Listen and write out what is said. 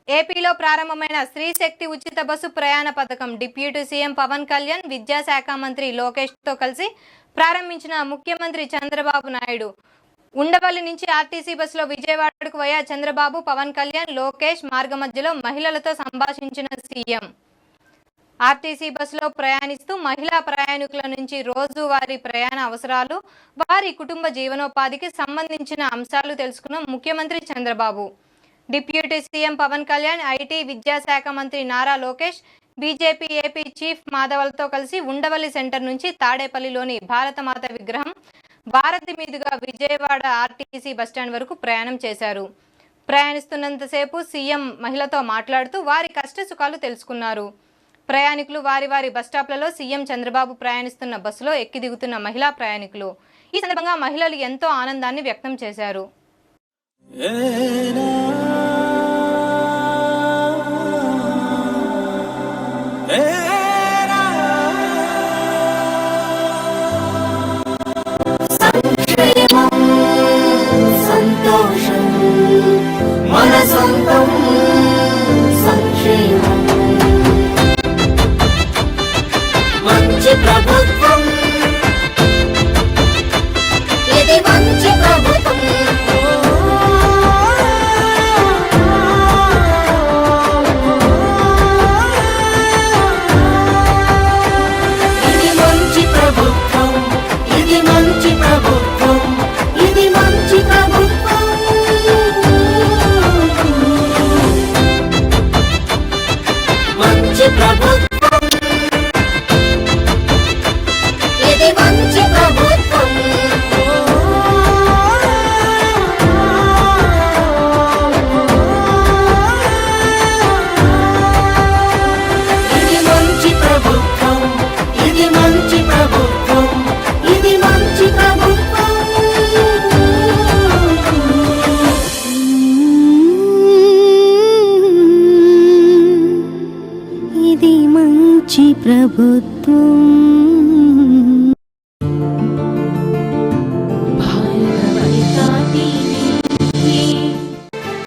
ఏపీలో ప్రారంభమైన స్త్రీ శక్తి ఉచిత బస్సు ప్రయాణ పథకం డిప్యూటీ సీఎం పవన్ కళ్యాణ్ విద్యాశాఖ మంత్రి లోకేష్తో కలిసి ప్రారంభించిన ముఖ్యమంత్రి చంద్రబాబు నాయుడు. ఉండవల్లి నుంచి ఆర్టీసీ బస్సులో విజయవాడకు వయా చంద్రబాబు, పవన్ కళ్యాణ్, లోకేష్ మార్గ మధ్యలో మహిళలతో సంభాషించిన సీఎం. ఆర్టీసీ బస్సులో ప్రయాణిస్తూ మహిళా ప్రయాణికుల నుంచి రోజువారీ ప్రయాణ అవసరాలు, వారి కుటుంబ జీవనోపాధికి సంబంధించిన అంశాలు తెలుసుకున్న ముఖ్యమంత్రి Chandrababu. Deputy CM Pawan Kalyan, IT విద్యాశాఖ మంత్రి Nara Lokesh, BJP AP chief మాధవలతో కలిసి ఉండవల్లి సెంటర్ నుంచి తాడేపల్లిలోని భారతమాత విగ్రహం, భారతి మీదుగా విజయవాడ ఆర్టీసీ బస్టాండ్ వరకు ప్రయాణం చేశారు. ప్రయాణిస్తున్నంతసేపు సీఎం మహిళతో మాట్లాడుతూ వారి కష్ట సుఖాలు తెలుసుకున్నారు. ప్రయాణికులు వారి వారి బస్టాప్లలో సీఎం చంద్రబాబు ప్రయాణిస్తున్న బస్సులో ఎక్కి దిగుతున్న మహిళా ప్రయాణికులు. ఈ సందర్భంగా మహిళలు ఎంతో ఆనందాన్ని వ్యక్తం చేశారు. ప్రభుత్వం